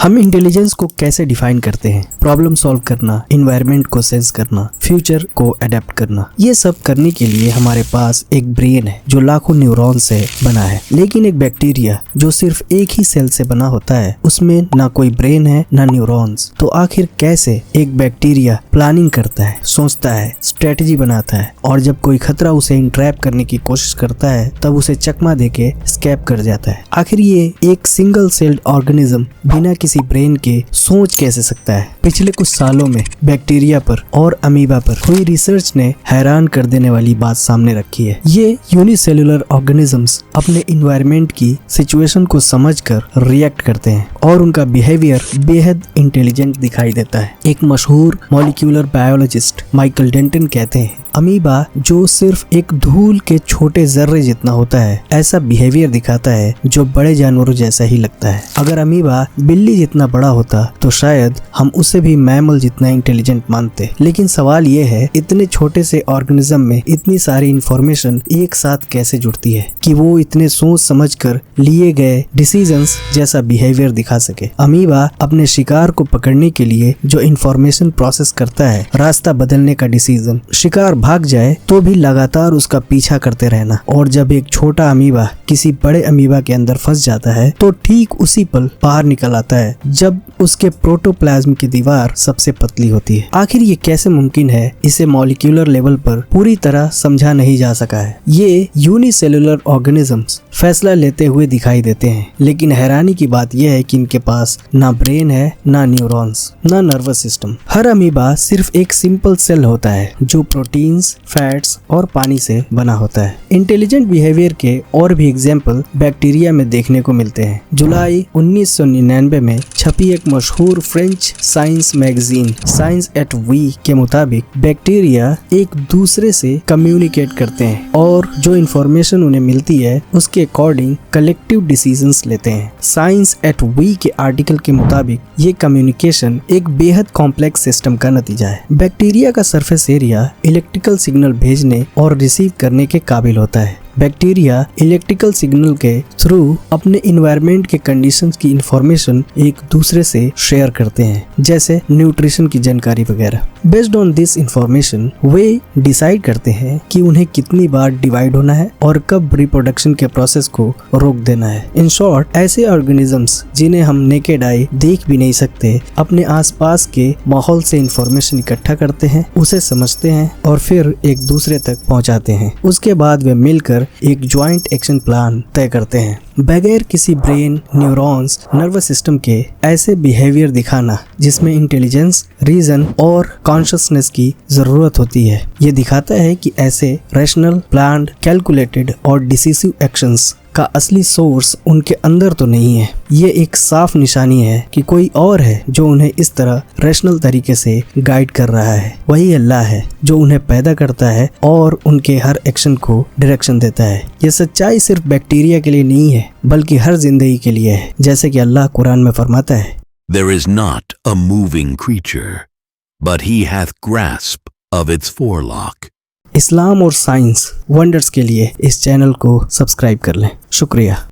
हम इंटेलिजेंस को कैसे डिफाइन करते हैं? प्रॉब्लम सॉल्व करना, इन्वायरमेंट को सेंस करना, फ्यूचर को अडेप्ट करना। ये सब करने के लिए हमारे पास एक ब्रेन है जो लाखों न्यूरॉन से बना है। लेकिन एक बैक्टीरिया जो सिर्फ एक ही सेल से बना होता है, उसमें ना कोई ब्रेन है ना न्यूरॉन्स। तो आखिर कैसे एक बैक्टीरिया प्लानिंग करता है, सोचता है, स्ट्रेटजी बनाता है, और जब कोई खतरा उसे इंट्रैप करने की कोशिश करता है तब उसे चकमा देके स्केप कर जाता है? आखिर ये एक सिंगल सेल्ड ऑर्गेनिज्म बिना किसी ब्रेन के सोच कैसे सकता है? पिछले कुछ सालों में बैक्टीरिया पर और अमीबा पर हुई रिसर्च ने हैरान कर देने वाली बात सामने रखी है। ये यूनिसेल्युलर ऑर्गेनिजम्स अपने इन्वायरमेंट की सिचुएशन को समझकर रिएक्ट करते हैं और उनका बिहेवियर बेहद इंटेलिजेंट दिखाई देता है। एक मशहूर मॉलिक्यूलर बायोलॉजिस्ट माइकल डेंटन कहते हैं, अमीबा जो सिर्फ एक धूल के छोटे जर्रे जितना होता है, ऐसा बिहेवियर दिखाता है जो बड़े जानवरों जैसा ही लगता है। अगर अमीबा बिल्ली जितना बड़ा होता तो शायद हम उसे भी मैमल जितना इंटेलिजेंट मानते। लेकिन सवाल ये है, इतने छोटे से ऑर्गेनिज्म में इतनी सारी इंफॉर्मेशन एक साथ कैसे जुड़ती है कि वो इतने सोच समझ कर लिए गए डिसीजंस जैसा बिहेवियर दिखा सके? अमीबा अपने शिकार को पकड़ने के लिए जो इंफॉर्मेशन प्रोसेस करता है, रास्ता बदलने का डिसीजन, शिकार भाग जाए तो भी लगातार उसका पीछा करते रहना, और जब एक छोटा अमीबा किसी बड़े अमीबा के अंदर फंस जाता है तो ठीक उसी पल बाहर निकल आता है जब उसके प्रोटोप्लाज्म की दीवार सबसे पतली होती है। आखिर ये कैसे मुमकिन है, इसे मॉलिक्यूलर लेवल पर पूरी तरह समझा नहीं जा सका है। ये यूनिसेल्युलर ऑर्गेनिजम्स फैसला लेते हुए दिखाई देते हैं, लेकिन हैरानी की बात यह है कि इनके पास ना ब्रेन है, ना न्यूरॉन्स, ना नर्वस सिस्टम। हर अमीबा सिर्फ एक सिंपल सेल होता है जो प्रोटीन्स, फैट्स और पानी से बना होता है। इंटेलिजेंट बिहेवियर के और भी एग्जाम्पल बैक्टीरिया में देखने को मिलते हैं। जुलाई 1999 में छपी एक मशहूर French science magazine Science et Vie के मुताबिक बैक्टीरिया एक दूसरे से कम्युनिकेट करते हैं और जो इंफॉर्मेशन उन्हें मिलती है उसके अकॉर्डिंग कलेक्टिव डिसीजंस लेते हैं। साइंस एट वी के आर्टिकल के मुताबिक ये कम्युनिकेशन एक बेहद कॉम्प्लेक्स सिस्टम का नतीजा है। बैक्टीरिया का सरफेस एरिया इलेक्ट्रिकल सिग्नल भेजने और रिसीव करने के काबिल होता है। बैक्टीरिया इलेक्ट्रिकल सिग्नल के थ्रू अपने इन्वायरमेंट के कंडीशंस की इंफॉर्मेशन एक दूसरे से शेयर करते हैं, जैसे न्यूट्रिशन की जानकारी वगैरह। Based on this information way decide करते हैं कि उन्हें कितनी बार डिवाइड होना है और कब रिप्रोडक्शन के प्रोसेस को रोक देना है। इन शॉर्ट, ऐसे ऑर्गेनिजम्स जिन्हें हम नेकेड आई देख भी नहीं सकते, अपने आसपास के माहौल से इंफॉर्मेशन इकट्ठा करते हैं, उसे समझते हैं और फिर एक दूसरे तक पहुंचाते हैं। उसके बाद वे मिलकर एक ज्वाइंट एक्शन प्लान तय करते हैं। बगैर किसी ब्रेन, न्यूरॉन्स, नर्वस सिस्टम के ऐसे बिहेवियर दिखाना जिसमें इंटेलिजेंस, रीजन और कॉन्शियसनेस की जरूरत होती है, ये दिखाता है कि ऐसे रैशनल, प्लान्ड, कैलकुलेटेड और डिसिसिव एक्शंस का असली सोर्स उनके अंदर तो नहीं है। ये एक साफ निशानी है कि कोई और है जो उन्हें इस तरह रैशनल तरीके से गाइड कर रहा है। वही अल्लाह है जो उन्हें पैदा करता है और उनके हर एक्शन को डायरेक्शन देता है। ये सच्चाई सिर्फ बैक्टीरिया के लिए नहीं है बल्कि हर जिंदगी के लिए है, जैसे कि अल्लाह कुरान में फरमाता है, There is not a moving creature, but he hath grasp of its forelock. इस्लाम और साइंस वंडर्स के लिए इस चैनल को सब्सक्राइब कर लें। शुक्रिया।